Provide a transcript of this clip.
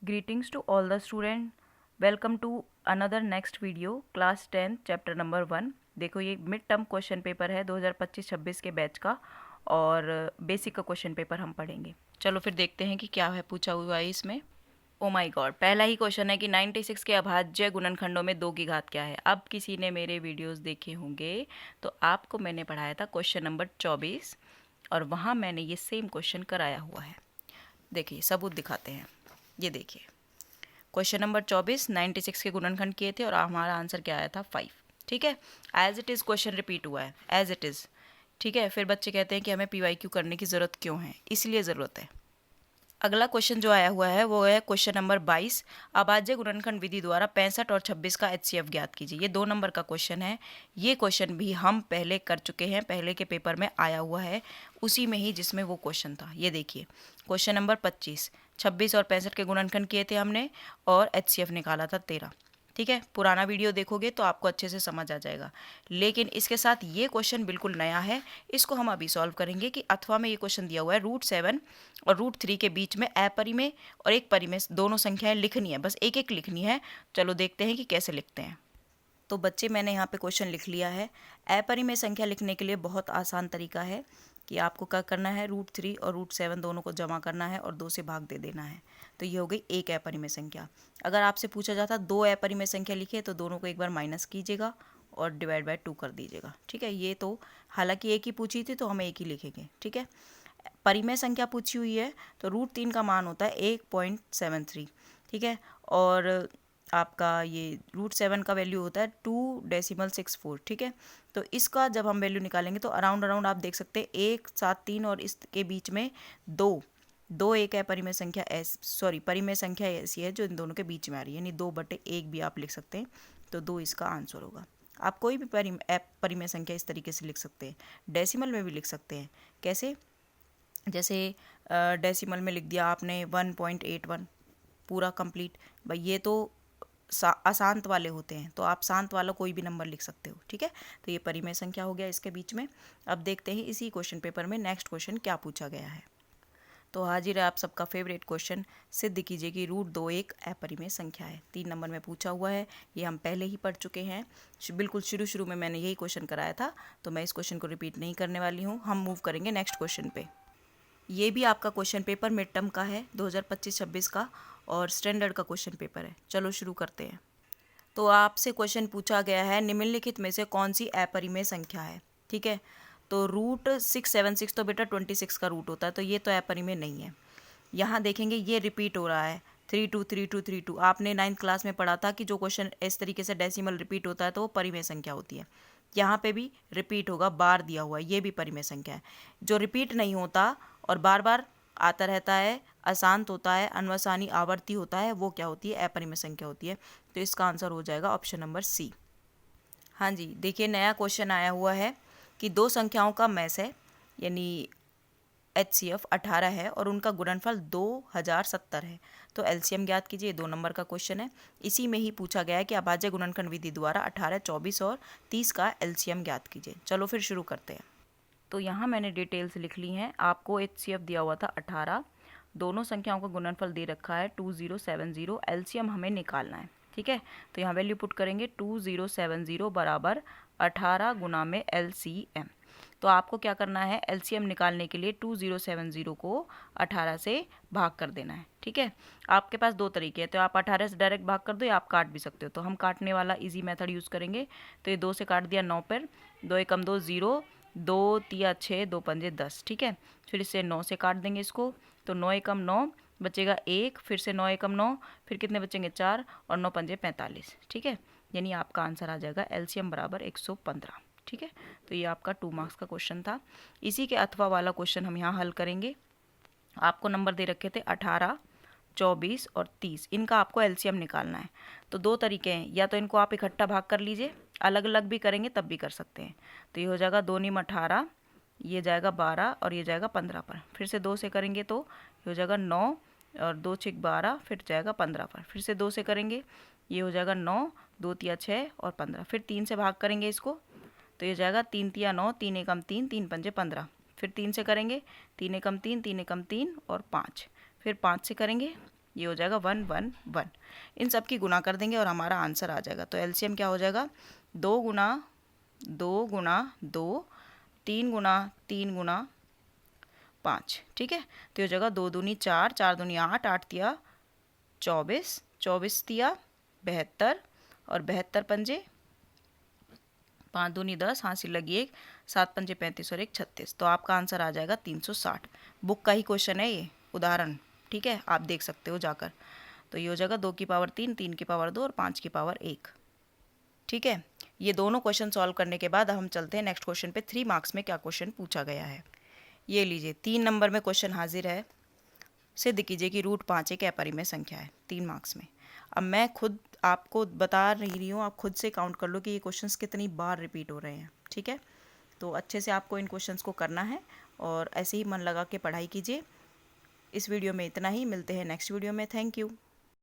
Greetings to all the students. Welcome to another next video, class 10 chapter number 1। देखो ये mid term question paper है 2025-26 के batch का और बेसिक का क्वेश्चन पेपर हम पढ़ेंगे। चलो फिर देखते हैं कि क्या है पूछा हुआ है इसमें। ओ माय गॉड, पहला ही क्वेश्चन है कि 96 के अभाज्य गुणनखंडों में 2 की घात क्या है। अब किसी ने मेरे वीडियोस देखे होंगे तो आपको मैंने पढ़ाया था क्वेश्चन नंबर 24 और वहाँ मैंने ये सेम क्वेश्चन कराया हुआ है। देखिए सबूत दिखाते हैं। ये देखिए क्वेश्चन नंबर 24 96 के गुणनखंड किए थे और हमारा आंसर क्या आया था 5। ठीक है, as it is question repeat हुआ है, एज इट इज़। ठीक है, फिर बच्चे कहते हैं कि हमें PYQ करने की ज़रूरत क्यों है, इसलिए ज़रूरत है। अगला क्वेश्चन जो आया हुआ है वो है क्वेश्चन नंबर 22, अभाज्य गुणनखंड विधि द्वारा 65 और 26 का HCF ज्ञात कीजिए। ये 2 नंबर का क्वेश्चन है। ये क्वेश्चन भी हम पहले कर चुके हैं, पहले के पेपर में आया हुआ है, उसी में ही जिसमें वो क्वेश्चन था। ये देखिए क्वेश्चन नंबर 25, 26 और 65 के गुणनखंड किए थे हमने और HCF निकाला था 13। ठीक है, पुराना वीडियो देखोगे तो आपको अच्छे से समझ आ जाएगा। लेकिन इसके साथ ये क्वेश्चन बिल्कुल नया है, इसको हम अभी सॉल्व करेंगे कि अथवा में ये क्वेश्चन दिया हुआ है √7 और √3 के बीच में अपरिमेय और एक परिमेय दोनों संख्याएं लिखनी है, बस एक एक लिखनी है। चलो देखते हैं कि कैसे लिखते हैं। तो बच्चे मैंने यहाँ पे क्वेश्चन लिख लिया है। अपरिमेय संख्या लिखने के लिए बहुत आसान तरीका है कि आपको क्या करना है, √3 और √7 दोनों को जमा करना है और 2 से भाग दे देना है। तो ये हो गई एक अपरिमेय संख्या। अगर आपसे पूछा जाता 2 अपरिमेय संख्या लिखे तो दोनों को एक बार माइनस कीजिएगा और डिवाइड बाय 2 कर दीजिएगा। ठीक है, ये तो हालांकि एक ही पूछी थी तो हम एक ही लिखेंगे। ठीक है, परिमेय संख्या पूछी हुई है तो √3 का मान होता है 1.73। ठीक है, और आपका ये √7 का वैल्यू होता है 2.64। ठीक है, तो इसका जब हम वैल्यू निकालेंगे तो अराउंड आप देख सकते हैं 1, 7, 3 और इसके बीच में 2 एक है परिमेय संख्या परिमेय संख्या ऐसी है जो इन दोनों के बीच में आ रही है, यानी 2/1 भी आप लिख सकते हैं। तो 2 इसका आंसर होगा। आप कोई भी परिमेय संख्या इस तरीके से लिख सकते हैं, डेसिमल में भी लिख सकते हैं। कैसे? जैसे डेसिमल में लिख दिया आपने 1.81, पूरा कंप्लीट। भाई ये तो अशांत वाले होते हैं, तो आप शांत वाला कोई भी नंबर लिख सकते हो। ठीक है, तो ये परिमेय संख्या हो गया इसके बीच में। अब देखते हैं इसी क्वेश्चन पेपर में नेक्स्ट क्वेश्चन क्या पूछा गया है। तो हाजिर है आप सबका फेवरेट क्वेश्चन, सिद्ध कीजिए कि √2 एक अपरिमेय संख्या है। 3 नंबर में पूछा हुआ है, ये हम पहले ही पढ़ चुके हैं। बिल्कुल शुरू में मैंने यही क्वेश्चन कराया था, तो मैं इस क्वेश्चन को रिपीट नहीं करने वाली हूँ। हम मूव करेंगे नेक्स्ट क्वेश्चन पे। ये भी आपका क्वेश्चन पेपर मिड टर्म का है 2025-26 का और स्टैंडर्ड का क्वेश्चन पेपर है। चलो शुरू करते हैं। तो आपसे क्वेश्चन पूछा गया है निम्नलिखित में से कौन सी अपरिमेय संख्या है। ठीक है, तो √676 तो बेटा 26 का रूट होता है, तो ये तो अपरिमेय नहीं है। यहाँ देखेंगे ये रिपीट हो रहा है 32 32 32। आपने 9th क्लास में पढ़ा था कि जो क्वेश्चन इस तरीके से डेसिमल रिपीट होता है तो वो परिमेय संख्या होती है। यहाँ पे भी रिपीट होगा, बार दिया हुआ है, ये भी परिमेय संख्या है। जो रिपीट नहीं होता और बार बार आता रहता है, अशांत होता है, अनवसानी आवर्ती होता है, वो क्या होती है, अपरिमेय संख्या होती है। तो इसका आंसर हो जाएगा ऑप्शन नंबर सी। हाँ जी, देखिए नया क्वेश्चन आया हुआ है कि 2 संख्याओं का मैस है, यानी HCF 18 है और उनका गुणनफल 2070 है। तो LCM ज्ञात कीजिए, 2 नंबर का क्वेश्चन है। इसी में ही पूछा गया है कि अभाज्य गुणनखंड विधि द्वारा 18, 24 और 30 का LCM ज्ञात कीजिए। चलो फिर शुरू करते हैं। तो यहाँ मैंने डिटेल्स लिख ली हैं। आपको HCF दिया हुआ था 18, दोनों संख्याओं का गुणनफल दे रखा है 2070, LCM हमें निकालना है। ठीक है, तो यहाँ वैल्यू पुट करेंगे 2070 बराबर 18 गुना में LCM। तो आपको क्या करना है, LCM निकालने के लिए 2070 को 18 से भाग कर देना है। ठीक है, आपके पास 2 तरीके हैं, तो आप 18 से डायरेक्ट भाग कर दो या आप काट भी सकते हो। तो हम काटने वाला इजी मेथड यूज़ करेंगे। तो ये 2 से काट दिया 9 पर, 2 एकम 2 0, 2 तिया 6, 2 पंजे 10। ठीक है, फिर इससे 9 से काट देंगे इसको, तो 9 एकम 9 बचेगा 1, फिर से 9 एकम 9, फिर कितने बचेंगे 4 और 9 पंजे 45। ठीक है, यानी आपका आंसर आ जाएगा LCM बराबर 115। ठीक है, तो ये आपका 2 मार्क्स का क्वेश्चन था। इसी के अथवा वाला क्वेश्चन हम यहाँ हल करेंगे। आपको नंबर दे रखे थे 18, 24 और 30, इनका आपको LCM निकालना है। तो 2 तरीके हैं, या तो इनको आप इकट्ठा भाग कर लीजिए, अलग अलग भी करेंगे तब भी कर सकते हैं। तो ये हो जाएगा 2 नीम 18, ये जाएगा 12 और ये जाएगा 15 पर। फिर से 2 से करेंगे तो ये हो जाएगा 9 और 2 6 12, फिर जाएगा 15 पर। फिर से 2 से करेंगे, ये हो जाएगा 9, 2 तिया 6 और 15। फिर 3 से भाग करेंगे इसको, तो ये जाएगा 3 तिया 9, 3 एकम 3, 3 पंजे 15। फिर 3 से करेंगे, 3 एकम 3, 3 एकम 3 और 5। फिर 5 से करेंगे ये हो जाएगा 1 1 1। इन सब की गुना कर देंगे और हमारा आंसर आ जाएगा। तो एलसीएम क्या हो जाएगा, 2 गुना 2 गुना 2, 3 गुना 3 गुना 5, ठीक है। तो ये हो जाएगा 2 दूनी 4, 4 दूनी 8, 8 तिया 24, 24 तिया 72 और 72 पंजे 5 दूनी 10, हासिल लगी 1, 7 पंजे 35 और 1 36। तो आपका आंसर आ जाएगा 360। बुक का ही क्वेश्चन है ये, उदाहरण, ठीक है, आप देख सकते हो जाकर। तो ये हो जाएगा 2 की पावर 3, 3 की पावर 2 और 5 की पावर 1, ठीक है। ये दोनों क्वेश्चन सॉल्व करने के बाद हम चलते हैं नेक्स्ट क्वेश्चन पे। 3 मार्क्स में क्या क्वेश्चन पूछा गया है, ये लीजिए। 3 नंबर में क्वेश्चन हाजिर है, सिद्ध कीजिए कि रूट 5 एक अपरिमेय संख्या है, 3 मार्क्स में। अब मैं खुद आपको बता रही हूँ, आप खुद से काउंट कर लो कि ये क्वेश्चंस कितनी बार रिपीट हो रहे हैं, ठीक है। तो अच्छे से आपको इन क्वेश्चंस को करना है और ऐसे ही मन लगा के पढ़ाई कीजिए। इस वीडियो में इतना ही, मिलते हैं नेक्स्ट वीडियो में। Thank you.